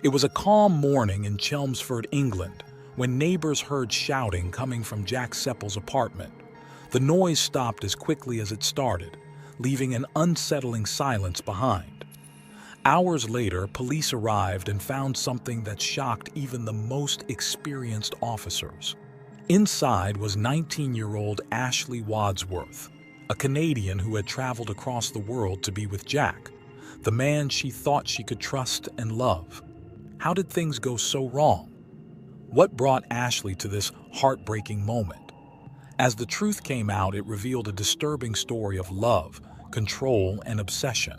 It was a calm morning in Chelmsford, England, when neighbors heard shouting coming from Jack Seppel's apartment. The noise stopped as quickly as it started, leaving an unsettling silence behind. Hours later, police arrived and found something that shocked even the most experienced officers. Inside was 19-year-old Ashley Wadsworth, a Canadian who had traveled across the world to be with Jack, the man she thought she could trust and love. How did things go so wrong? What brought Ashley to this heartbreaking moment? As the truth came out, it revealed a disturbing story of love, control, and obsession.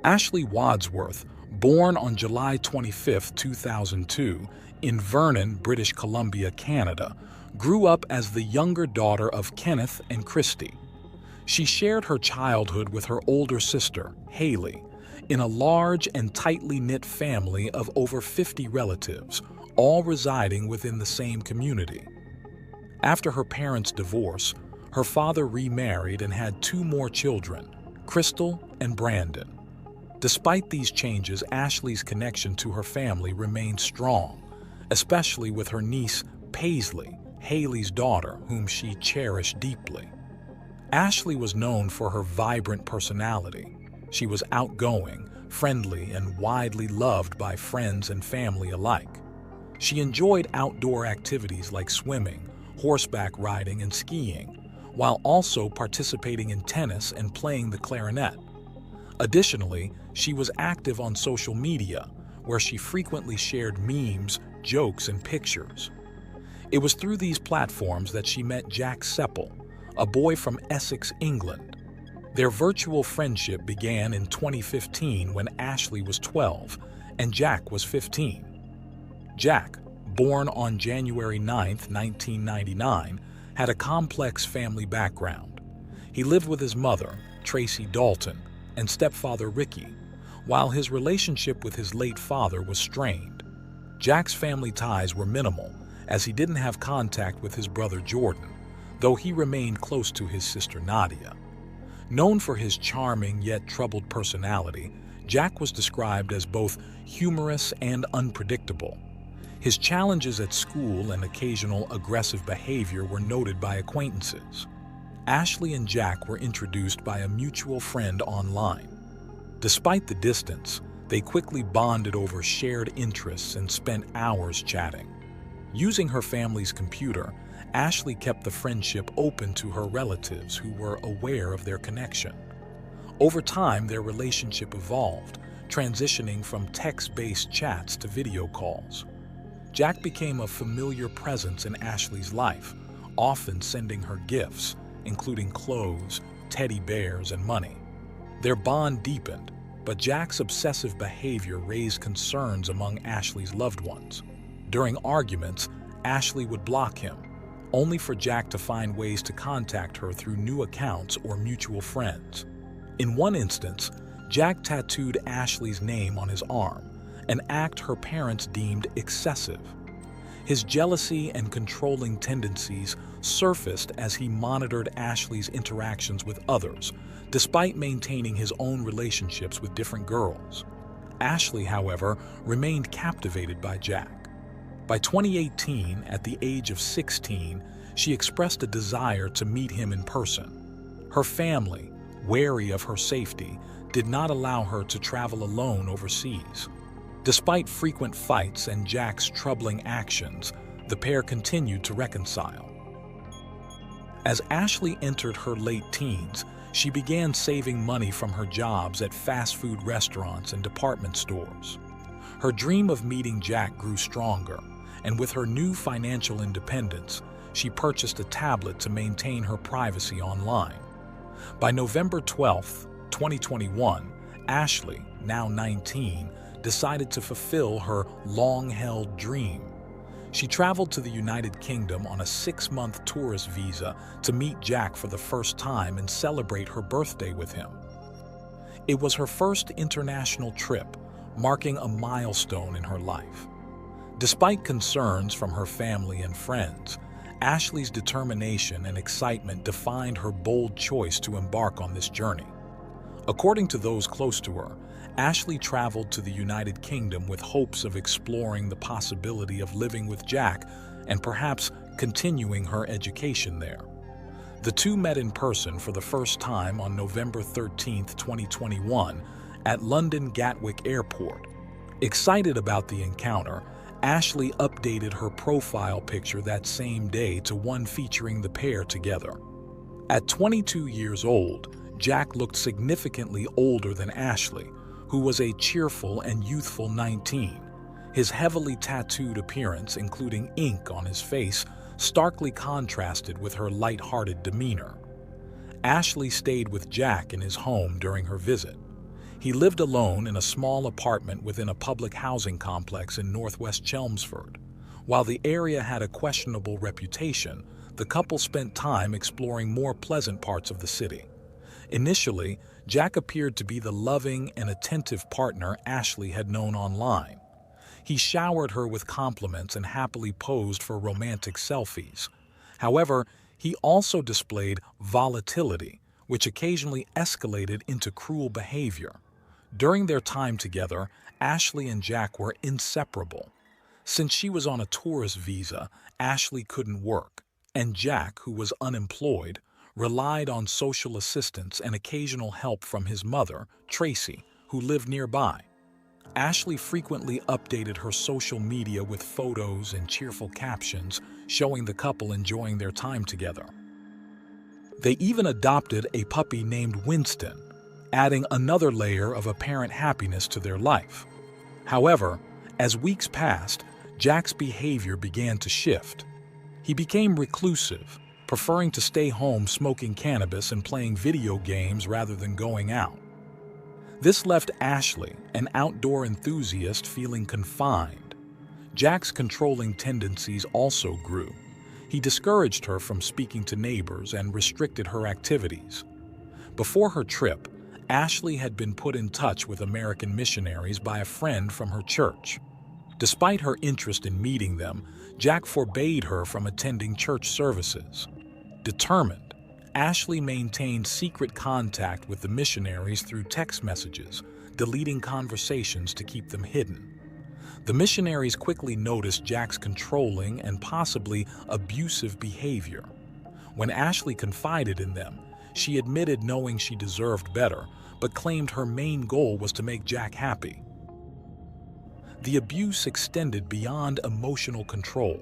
Ashley Wadsworth, born on July 25, 2002, in Vernon, British Columbia, Canada, grew up as the younger daughter of Kenneth and Christy. She shared her childhood with her older sister, Haley, in a large and tightly knit family of over 50 relatives, all residing within the same community. After her parents' divorce, her father remarried and had 2 more children, Crystal and Brandon. Despite these changes, Ashley's connection to her family remained strong, especially with her niece, Paisley, Haley's daughter, whom she cherished deeply. Ashley was known for her vibrant personality. She was outgoing, friendly, and widely loved by friends and family alike. She enjoyed outdoor activities like swimming, horseback riding, and skiing, while also participating in tennis and playing the clarinet. Additionally, she was active on social media, where she frequently shared memes, jokes, and pictures. It was through these platforms that she met Jack Seppel, a boy from Essex, England. Their virtual friendship began in 2015 when Ashley was 12 and Jack was 15. Jack, born on January 9, 1999, had a complex family background. He lived with his mother, Tracy Dalton, and stepfather Ricky, while his relationship with his late father was strained. Jack's family ties were minimal, as he didn't have contact with his brother Jordan, though he remained close to his sister Nadia. Known for his charming yet troubled personality, Jack was described as both humorous and unpredictable. His challenges at school and occasional aggressive behavior were noted by acquaintances. Ashley and Jack were introduced by a mutual friend online. Despite the distance, they quickly bonded over shared interests and spent hours chatting. Using her family's computer, Ashley kept the friendship open to her relatives who were aware of their connection. Over time, their relationship evolved, transitioning from text-based chats to video calls. Jack became a familiar presence in Ashley's life, often sending her gifts, including clothes, teddy bears, and money. Their bond deepened, but Jack's obsessive behavior raised concerns among Ashley's loved ones. During arguments, Ashley would block him, only for Jack to find ways to contact her through new accounts or mutual friends. In one instance, Jack tattooed Ashley's name on his arm, an act her parents deemed excessive. His jealousy and controlling tendencies surfaced as he monitored Ashley's interactions with others, despite maintaining his own relationships with different girls. Ashley, however, remained captivated by Jack. By 2018, at the age of 16, she expressed a desire to meet him in person. Her family, wary of her safety, did not allow her to travel alone overseas. Despite frequent fights and Jack's troubling actions, the pair continued to reconcile. As Ashley entered her late teens, she began saving money from her jobs at fast food restaurants and department stores. Her dream of meeting Jack grew stronger, and with her new financial independence, she purchased a tablet to maintain her privacy online. By November 12, 2021, Ashley, now 19, decided to fulfill her long-held dream. She traveled to the United Kingdom on a 6-month tourist visa to meet Jack for the first time and celebrate her birthday with him. It was her first international trip, marking a milestone in her life. Despite concerns from her family and friends, Ashley's determination and excitement defined her bold choice to embark on this journey. According to those close to her, Ashley traveled to the United Kingdom with hopes of exploring the possibility of living with Jack and perhaps continuing her education there. The two met in person for the first time on November 13, 2021, at London Gatwick Airport. Excited about the encounter, Ashley updated her profile picture that same day to one featuring the pair together. At 22 years old, Jack looked significantly older than Ashley, who was a cheerful and youthful 19. His heavily tattooed appearance, including ink on his face, starkly contrasted with her light-hearted demeanor. Ashley stayed with Jack in his home during her visit. He lived alone in a small apartment within a public housing complex in northwest Chelmsford. While the area had a questionable reputation, the couple spent time exploring more pleasant parts of the city. Initially, Jack appeared to be the loving and attentive partner Ashley had known online. He showered her with compliments and happily posed for romantic selfies. However, he also displayed volatility, which occasionally escalated into cruel behavior. During their time together, Ashley and Jack were inseparable. Since she was on a tourist visa, Ashley couldn't work, and Jack, who was unemployed, relied on social assistance and occasional help from his mother, Tracy, who lived nearby. Ashley frequently updated her social media with photos and cheerful captions, showing the couple enjoying their time together. They even adopted a puppy named Winston, adding another layer of apparent happiness to their life. However, as weeks passed, Jack's behavior began to shift. He became reclusive, preferring to stay home smoking cannabis and playing video games rather than going out. This left Ashley, an outdoor enthusiast, feeling confined. Jack's controlling tendencies also grew. He discouraged her from speaking to neighbors and restricted her activities. Before her trip, Ashley had been put in touch with American missionaries by a friend from her church. Despite her interest in meeting them, Jack forbade her from attending church services. Determined, Ashley maintained secret contact with the missionaries through text messages, deleting conversations to keep them hidden. The missionaries quickly noticed Jack's controlling and possibly abusive behavior. When Ashley confided in them, she admitted knowing she deserved better, but claimed her main goal was to make Jack happy. The abuse extended beyond emotional control.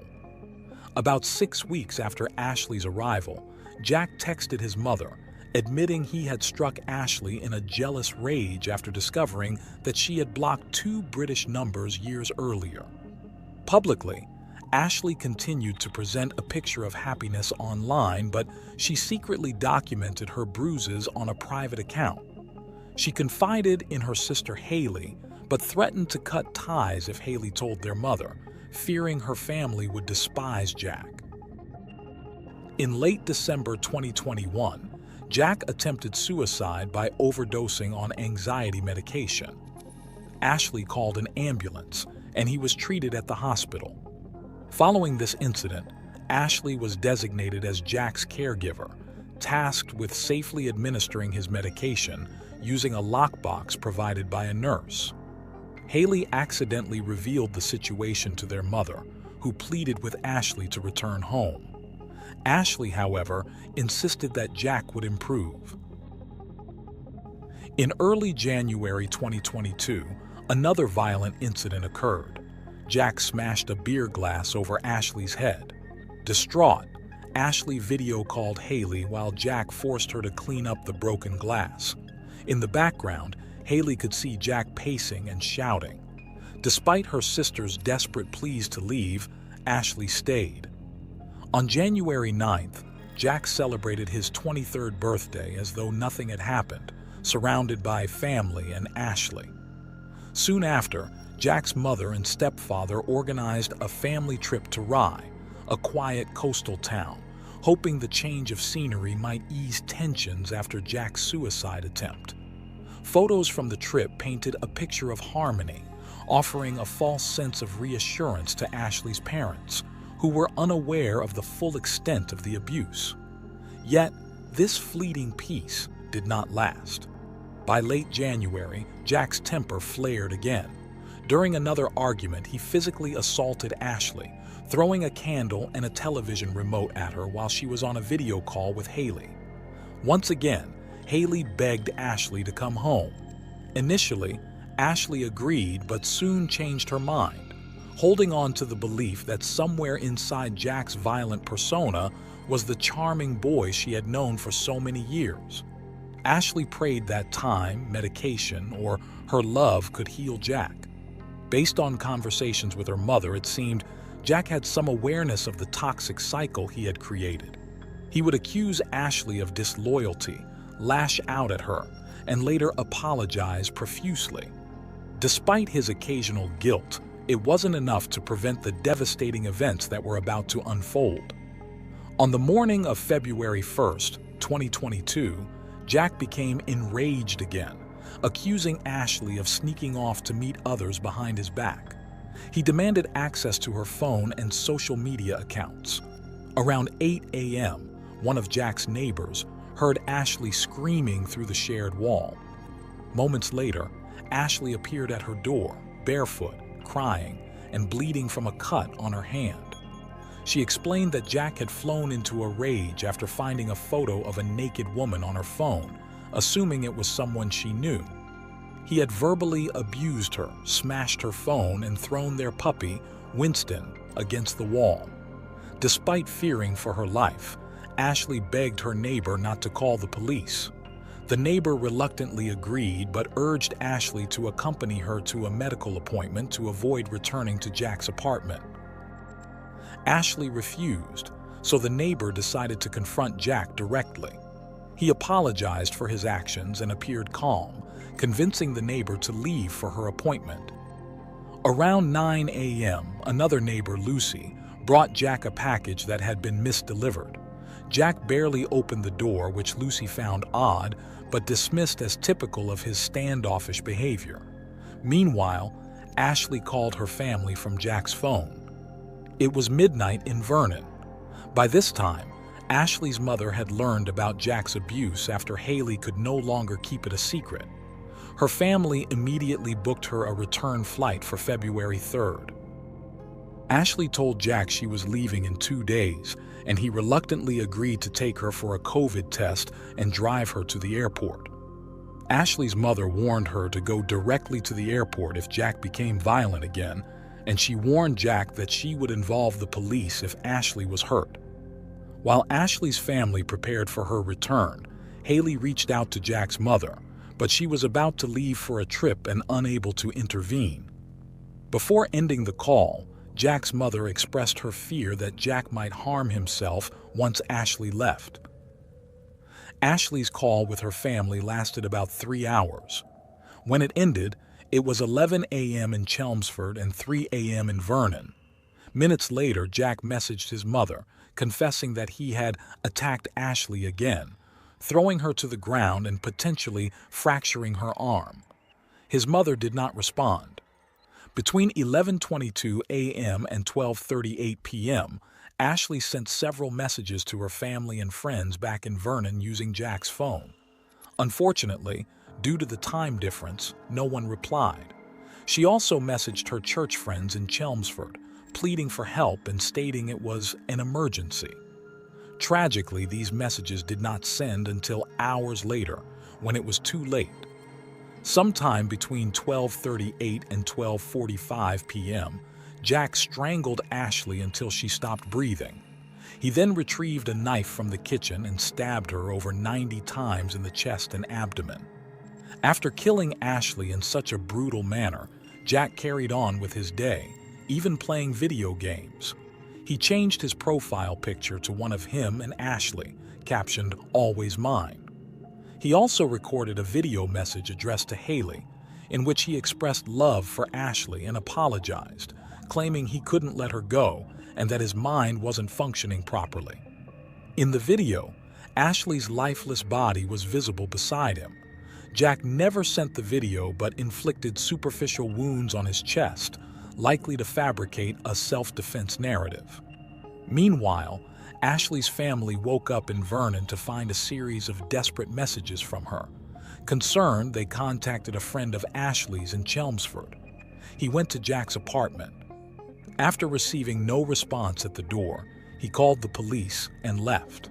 About 6 weeks after Ashley's arrival, Jack texted his mother, admitting he had struck Ashley in a jealous rage after discovering that she had blocked 2 British numbers years earlier. Publicly, Ashley continued to present a picture of happiness online, but she secretly documented her bruises on a private account. She confided in her sister Haley, but threatened to cut ties if Haley told their mother, fearing her family would despise Jack. In late December 2021, Jack attempted suicide by overdosing on anxiety medication. Ashley called an ambulance, and he was treated at the hospital. Following this incident, Ashley was designated as Jack's caregiver, tasked with safely administering his medication using a lockbox provided by a nurse. Haley accidentally revealed the situation to their mother, who pleaded with Ashley to return home. Ashley, however, insisted that Jack would improve. In early January 2022, another violent incident occurred. Jack smashed a beer glass over Ashley's head. Distraught, Ashley video called Haley while Jack forced her to clean up the broken glass. In the background, Haley could see Jack pacing and shouting. Despite her sister's desperate pleas to leave, Ashley stayed. On January 9th, Jack celebrated his 23rd birthday as though nothing had happened, surrounded by family and Ashley. Soon after, Jack's mother and stepfather organized a family trip to Rye, a quiet coastal town, hoping the change of scenery might ease tensions after Jack's suicide attempt. Photos from the trip painted a picture of harmony, offering a false sense of reassurance to Ashley's parents, who were unaware of the full extent of the abuse. Yet, this fleeting peace did not last. By late January, Jack's temper flared again. During another argument, he physically assaulted Ashley, throwing a candle and a television remote at her while she was on a video call with Haley. Once again, Haley begged Ashley to come home. Initially, Ashley agreed but soon changed her mind, holding on to the belief that somewhere inside Jack's violent persona was the charming boy she had known for so many years. Ashley prayed that time, medication, or her love could heal Jack. Based on conversations with her mother, it seemed Jack had some awareness of the toxic cycle he had created. He would accuse Ashley of disloyalty, lash out at her, and later apologize profusely. Despite his occasional guilt, it wasn't enough to prevent the devastating events that were about to unfold. On the morning of February 1st, 2022, Jack became enraged again, accusing Ashley of sneaking off to meet others behind his back. He demanded access to her phone and social media accounts. Around 8 a.m., one of Jack's neighbors heard Ashley screaming through the shared wall. Moments later, Ashley appeared at her door, barefoot, crying, and bleeding from a cut on her hand. She explained that Jack had flown into a rage after finding a photo of a naked woman on her phone, assuming it was someone she knew. He had verbally abused her, smashed her phone, and thrown their puppy, Winston, against the wall. Despite fearing for her life, Ashley begged her neighbor not to call the police. The neighbor reluctantly agreed but urged Ashley to accompany her to a medical appointment to avoid returning to Jack's apartment. Ashley refused, so the neighbor decided to confront Jack directly. He apologized for his actions and appeared calm, convincing the neighbor to leave for her appointment. Around 9 a.m., another neighbor, Lucy, brought Jack a package that had been misdelivered. Jack barely opened the door, which Lucy found odd, but dismissed as typical of his standoffish behavior. Meanwhile, Ashley called her family from Jack's phone. It was midnight in Vernon. By this time, Ashley's mother had learned about Jack's abuse after Haley could no longer keep it a secret. Her family immediately booked her a return flight for February 3rd. Ashley told Jack she was leaving in 2 days, and he reluctantly agreed to take her for a COVID test and drive her to the airport. Ashley's mother warned her to go directly to the airport if Jack became violent again, and she warned Jack that she would involve the police if Ashley was hurt. While Ashley's family prepared for her return, Haley reached out to Jack's mother, but she was about to leave for a trip and unable to intervene. Before ending the call, Jack's mother expressed her fear that Jack might harm himself once Ashley left. Ashley's call with her family lasted about 3 hours. When it ended, it was 11 a.m. in Chelmsford and 3 a.m. in Vernon. Minutes later, Jack messaged his mother, confessing that he had attacked Ashley again, throwing her to the ground and potentially fracturing her arm. His mother did not respond. Between 11:22 a.m. and 12:38 p.m., Ashley sent several messages to her family and friends back in Vernon using Jack's phone. Unfortunately, due to the time difference, no one replied. She also messaged her church friends in Chelmsford, pleading for help and stating it was an emergency. Tragically, these messages did not send until hours later, when it was too late. Sometime between 12:38 and 12:45 p.m., Jack strangled Ashley until she stopped breathing. He then retrieved a knife from the kitchen and stabbed her over 90 times in the chest and abdomen. After killing Ashley in such a brutal manner, Jack carried on with his day, even playing video games. He changed his profile picture to one of him and Ashley, captioned "Always Mine." He also recorded a video message addressed to Haley, in which he expressed love for Ashley and apologized, claiming he couldn't let her go and that his mind wasn't functioning properly. In the video, Ashley's lifeless body was visible beside him. Jack never sent the video but inflicted superficial wounds on his chest, likely to fabricate a self-defense narrative. Meanwhile, Ashley's family woke up in Vernon to find a series of desperate messages from her. Concerned, they contacted a friend of Ashley's in Chelmsford. He went to Jack's apartment. After receiving no response at the door, he called the police and left.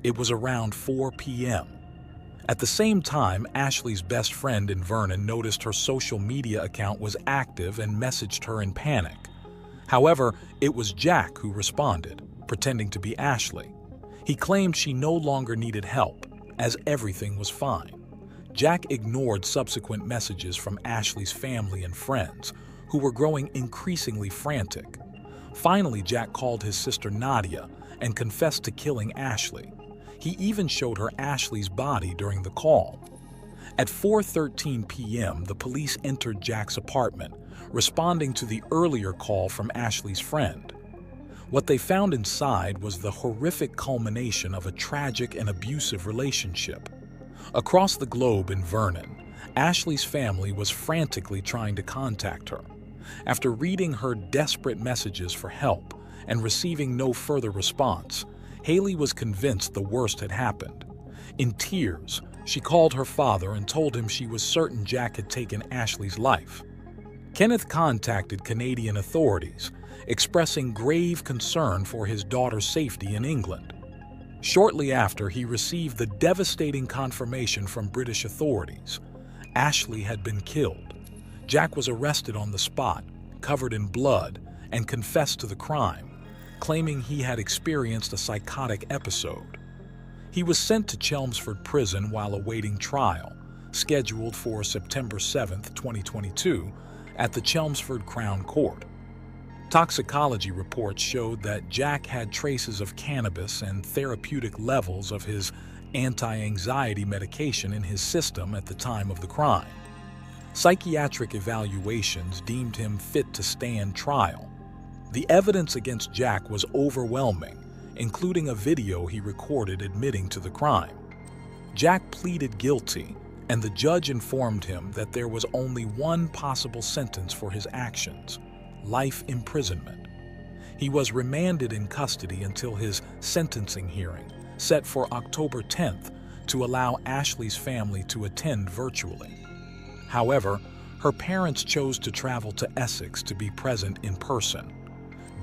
It was around 4 p.m. At the same time, Ashley's best friend in Vernon noticed her social media account was active and messaged her in panic. However, it was Jack who responded, pretending to be Ashley. He claimed she no longer needed help, as everything was fine. Jack ignored subsequent messages from Ashley's family and friends, who were growing increasingly frantic. Finally, Jack called his sister Nadia and confessed to killing Ashley. He even showed her Ashley's body during the call. At 4:13 p.m., the police entered Jack's apartment, responding to the earlier call from Ashley's friend. What they found inside was the horrific culmination of a tragic and abusive relationship. Across the globe in Vernon, Ashley's family was frantically trying to contact her. After reading her desperate messages for help and receiving no further response, Haley was convinced the worst had happened. In tears, she called her father and told him she was certain Jack had taken Ashley's life. Kenneth contacted Canadian authorities, expressing grave concern for his daughter's safety in England. Shortly after, he received the devastating confirmation from British authorities. Ashley had been killed. Jack was arrested on the spot, covered in blood, and confessed to the crime, claiming he had experienced a psychotic episode. He was sent to Chelmsford Prison while awaiting trial, scheduled for September 7, 2022, at the Chelmsford Crown Court. Toxicology reports showed that Jack had traces of cannabis and therapeutic levels of his anti-anxiety medication in his system at the time of the crime. Psychiatric evaluations deemed him fit to stand trial. The evidence against Jack was overwhelming, including a video he recorded admitting to the crime. Jack pleaded guilty, and the judge informed him that there was only one possible sentence for his actions: life imprisonment. He was remanded in custody until his sentencing hearing, set for October 10th, to allow Ashley's family to attend virtually. However, her parents chose to travel to Essex to be present in person.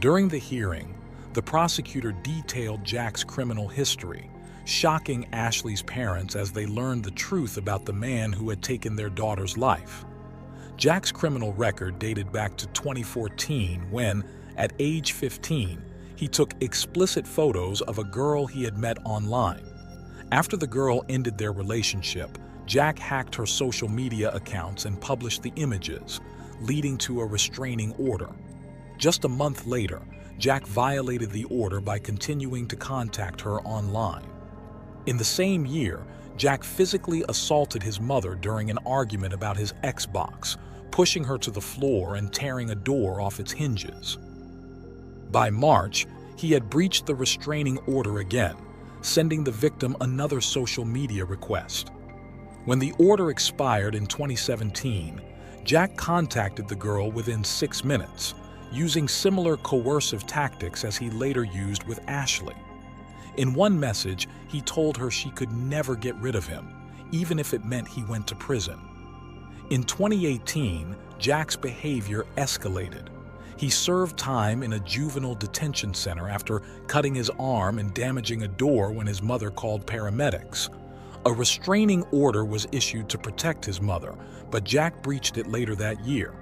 During the hearing, the prosecutor detailed Jack's criminal history, shocking Ashley's parents as they learned the truth about the man who had taken their daughter's life. Jack's criminal record dated back to 2014 when, at age 15, he took explicit photos of a girl he had met online. After the girl ended their relationship, Jack hacked her social media accounts and published the images, leading to a restraining order. Just a month later, Jack violated the order by continuing to contact her online. In the same year, Jack physically assaulted his mother during an argument about his Xbox, pushing her to the floor and tearing a door off its hinges. By March, he had breached the restraining order again, sending the victim another social media request. When the order expired in 2017, Jack contacted the girl within 6 minutes, using similar coercive tactics as he later used with Ashley. In one message, he told her she could never get rid of him, even if it meant he went to prison. In 2018, Jack's behavior escalated. He served time in a juvenile detention center after cutting his arm and damaging a door when his mother called paramedics. A restraining order was issued to protect his mother, but Jack breached it later that year.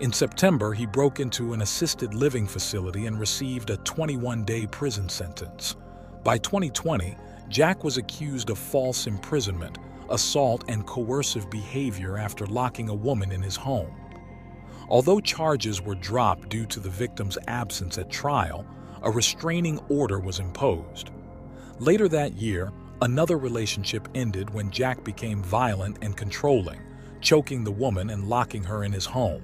In September, he broke into an assisted living facility and received a 21-day prison sentence. By 2020, Jack was accused of false imprisonment, assault, and coercive behavior after locking a woman in his home. Although charges were dropped due to the victim's absence at trial, a restraining order was imposed. Later that year, another relationship ended when Jack became violent and controlling, choking the woman and locking her in his home.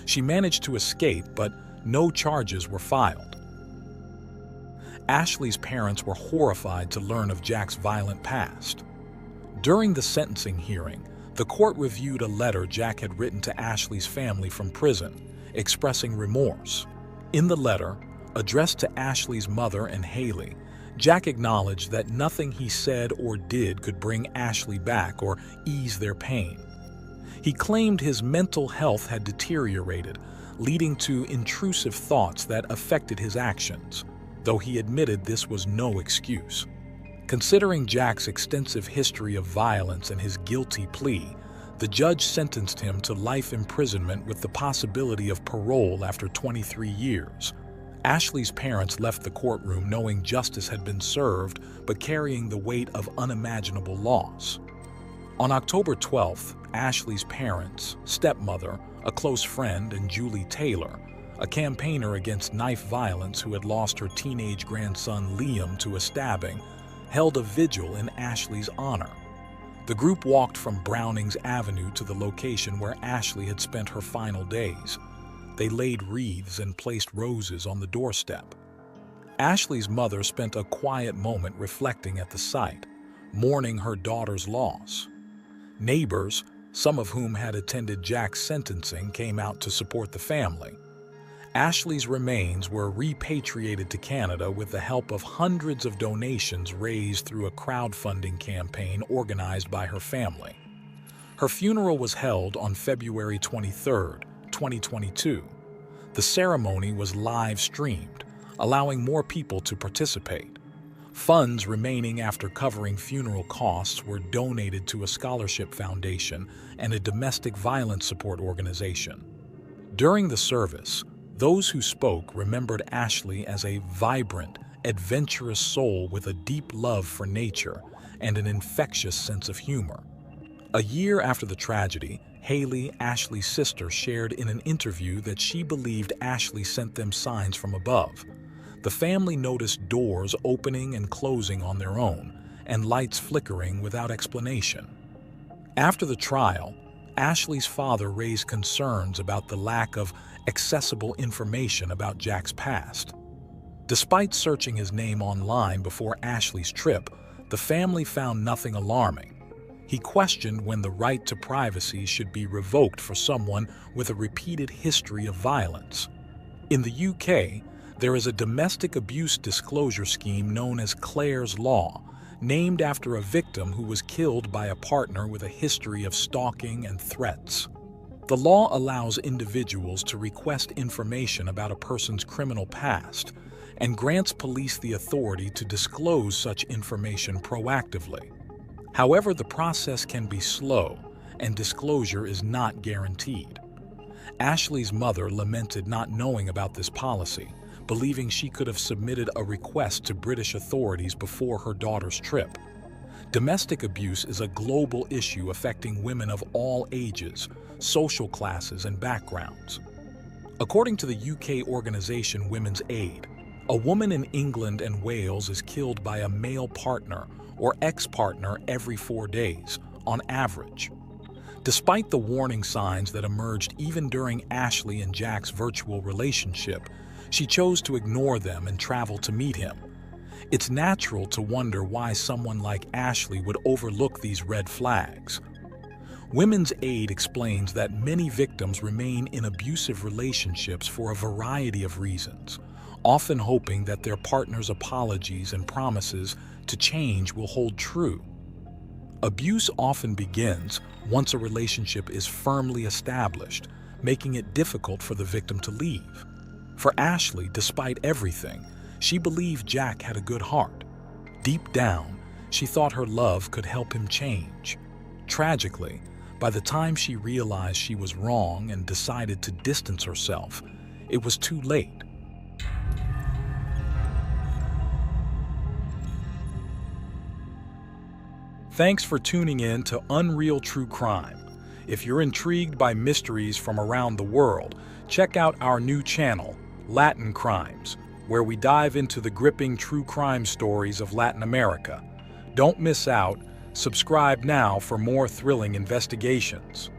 She managed to escape, but no charges were filed. Ashley's parents were horrified to learn of Jack's violent past. During the sentencing hearing, the court reviewed a letter Jack had written to Ashley's family from prison, expressing remorse. In the letter, addressed to Ashley's mother and Haley, Jack acknowledged that nothing he said or did could bring Ashley back or ease their pain. He claimed his mental health had deteriorated, leading to intrusive thoughts that affected his actions, though he admitted this was no excuse. Considering Jack's extensive history of violence and his guilty plea, the judge sentenced him to life imprisonment with the possibility of parole after 23 years. Ashley's parents left the courtroom knowing justice had been served, but carrying the weight of unimaginable loss. On October 12th, Ashley's parents, stepmother, a close friend, and Julie Taylor, a campaigner against knife violence who had lost her teenage grandson Liam to a stabbing, held a vigil in Ashley's honor. The group walked from Brownings Avenue to the location where Ashley had spent her final days. They laid wreaths and placed roses on the doorstep. Ashley's mother spent a quiet moment reflecting at the site, mourning her daughter's loss. Neighbors, some of whom had attended Jack's sentencing, came out to support the family. Ashley's remains were repatriated to Canada with the help of hundreds of donations raised through a crowdfunding campaign organized by her family. Her funeral was held on February 23, 2022. The ceremony was live-streamed, allowing more people to participate. Funds remaining after covering funeral costs were donated to a scholarship foundation and a domestic violence support organization. During the service, those who spoke remembered Ashley as a vibrant, adventurous soul with a deep love for nature and an infectious sense of humor. A year after the tragedy, Haley, Ashley's sister, shared in an interview that she believed Ashley sent them signs from above. The family noticed doors opening and closing on their own, and lights flickering without explanation. After the trial, Ashley's father raised concerns about the lack of accessible information about Jack's past. Despite searching his name online before Ashley's trip, the family found nothing alarming. He questioned when the right to privacy should be revoked for someone with a repeated history of violence. In the UK, there is a domestic abuse disclosure scheme known as Clare's Law, named after a victim who was killed by a partner with a history of stalking and threats. The law allows individuals to request information about a person's criminal past and grants police the authority to disclose such information proactively. However, the process can be slow, and disclosure is not guaranteed. Ashley's mother lamented not knowing about this policy, believing she could have submitted a request to British authorities before her daughter's trip. Domestic abuse is a global issue affecting women of all ages, social classes, and backgrounds. According to the UK organization Women's Aid, a woman in England and Wales is killed by a male partner or ex-partner every 4 days, on average. Despite the warning signs that emerged even during Ashley and Jack's virtual relationship, she chose to ignore them and travel to meet him. It's natural to wonder why someone like Ashley would overlook these red flags. Women's Aid explains that many victims remain in abusive relationships for a variety of reasons, often hoping that their partner's apologies and promises to change will hold true. Abuse often begins once a relationship is firmly established, making it difficult for the victim to leave. For Ashley, despite everything, she believed Jack had a good heart. Deep down, she thought her love could help him change. Tragically, by the time she realized she was wrong and decided to distance herself, it was too late. Thanks for tuning in to Unreal True Crime. If you're intrigued by mysteries from around the world, check out our new channel, Latin Crimes, where we dive into the gripping true crime stories of Latin America. Don't miss out. Subscribe now for more thrilling investigations.